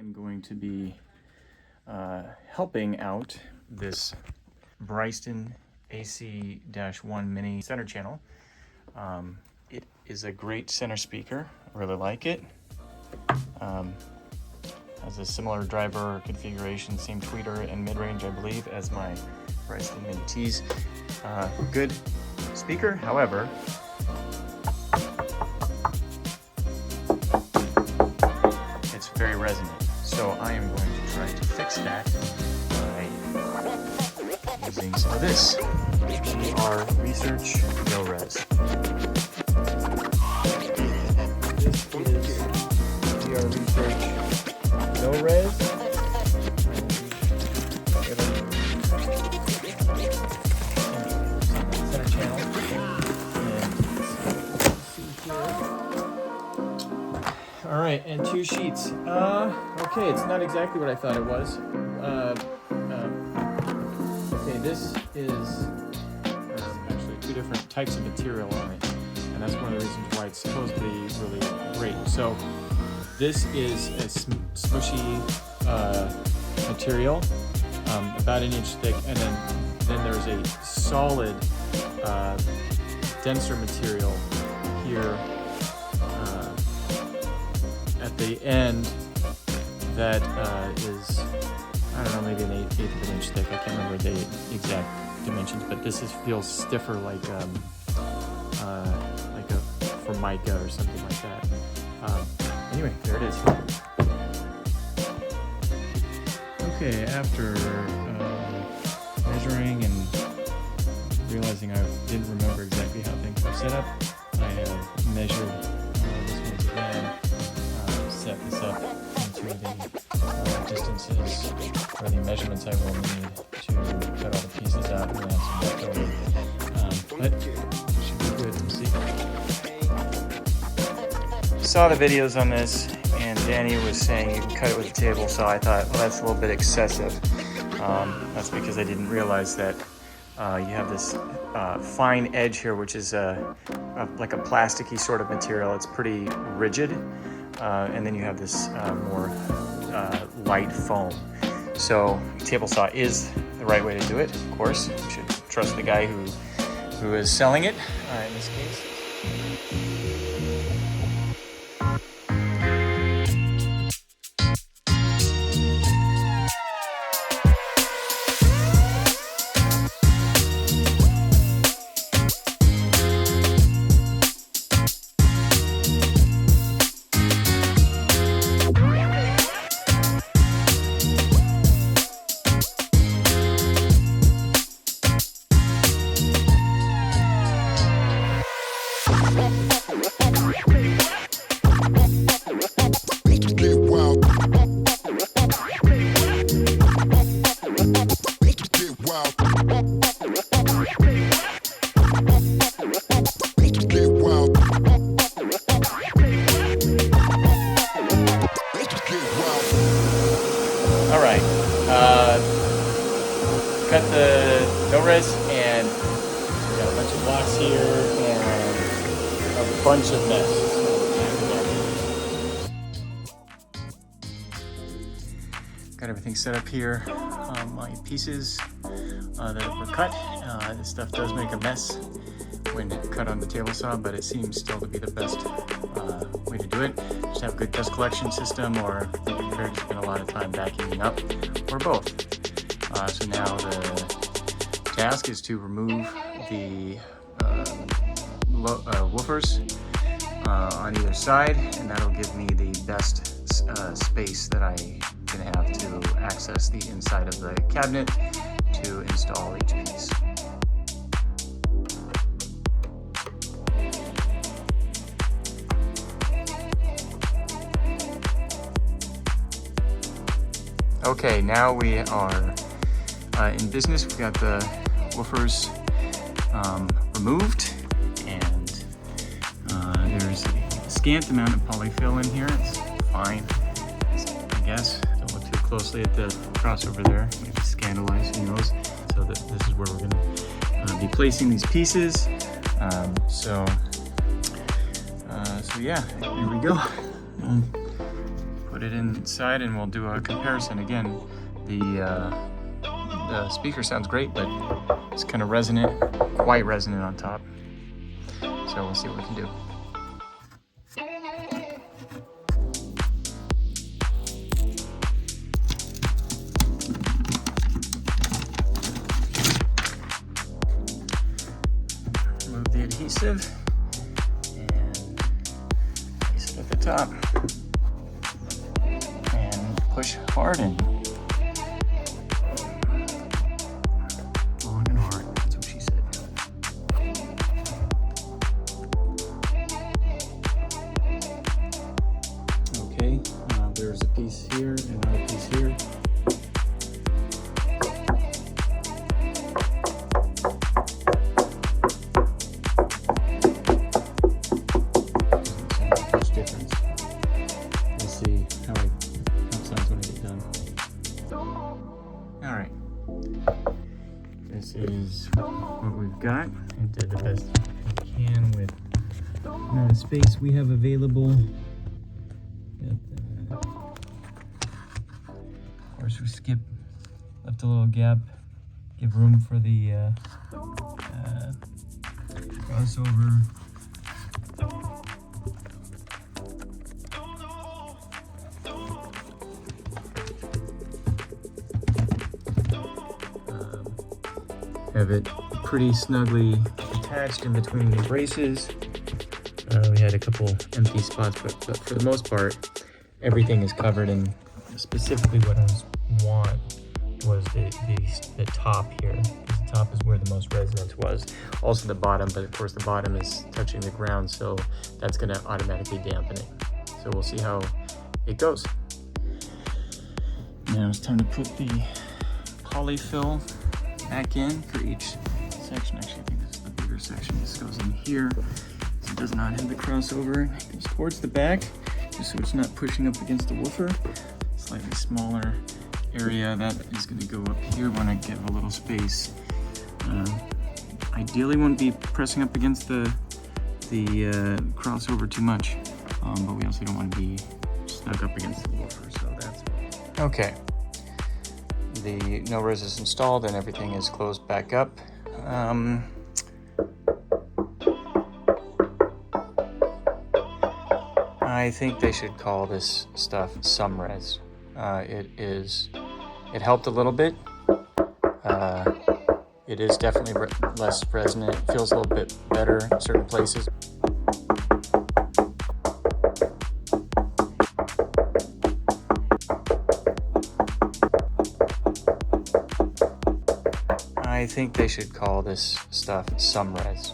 I'm going to be helping out this Bryston AC-1 mini center channel. It is a great center speaker. I really like it. Has a similar driver configuration, same tweeter and mid-range, I believe, as my Bryston Mini T's. Good speaker, however, it's very resonant. So I am going to try to fix that by using some of this VR Research No-Rez. This is VR Research No-Rez. Center channel. All right, and 2 sheets. Okay, it's not exactly what I thought it was. Okay, this is actually 2 different types of material on it, and that's one of the reasons why it's supposedly really great. So this is a smushy material, about 1 inch thick, and then there's a solid, denser material here at the end that is, I don't know, maybe an eighth of an inch thick. I can't remember the exact dimensions, but this feels stiffer, like a Formica or something like that. Anyway, there it is. Okay, after measuring and realizing I didn't remember exactly how things were set up, I have measured this once again, set this up into the distances or the measurements I will need to cut all the pieces out and add some leftover. But it should be good. We'll see. Saw the videos on this, and Danny was saying you can cut it with a table saw. I thought, well, that's a little bit excessive. That's because I didn't realize that you have this fine edge here, which is like a plasticky sort of material. It's pretty rigid, and then you have this more light foam. So table saw is the right way to do it. Of course, you should trust the guy who is selling it in this case. All right, cut the No-Rez, and we got a bunch of blocks here and a bunch of mess. Got everything set up here. My pieces that were cut. This stuff does make a mess when cut on the table saw, but it seems still to be the best way to do it. Just have a good dust collection system, or be prepared to spend a lot of time vacuuming up, or both. So now the task is to remove the woofers on either side, and that'll give me the best space that I can have to access the inside of the cabinet to install each piece. Okay, now we are in business. We've got the woofers removed, and there's a scant amount of polyfill in here. It's fine, I guess. Don't look too closely at the crossover there. Maybe scandalize, who knows. So this is where we're going to be placing these pieces. So yeah, here we go. Put put it inside and we'll do a comparison. Again, the speaker sounds great, but it's kind of resonant, quite resonant on top. So we'll see what we can do. Remove the adhesive and place it at the top and push hard in. Long and hard, that's what she said. Okay, there's a piece here and another piece here. Difference. We'll see how it sounds when I get done. All right, this is what we've got. I did the best I can with the amount of space we have available. Of course, we left a little gap, give room for the crossover. Have it pretty snugly attached in between the braces. We had a couple empty spots, but for the most part, everything is covered. And specifically what I want was the top here, because the top is where the most resonance was. Also the bottom, but of course the bottom is touching the ground, so that's going to automatically dampen it. So we'll see how it goes. Now it's time to put the polyfill back in for each section. Actually, I think this is the bigger section. This goes in here, so it does not have the crossover. It goes towards the back, just so it's not pushing up against the woofer. Slightly smaller area that is going to go up here when I give a little space. Ideally, wouldn't be pressing up against the crossover too much, but we also don't want to be snug up against the woofer. So that's okay. The No-Rez is installed and everything is closed back up. I think they should call this stuff some res. It helped a little bit. It is definitely less resonant. It feels a little bit better in certain places. I think they should call this stuff some res.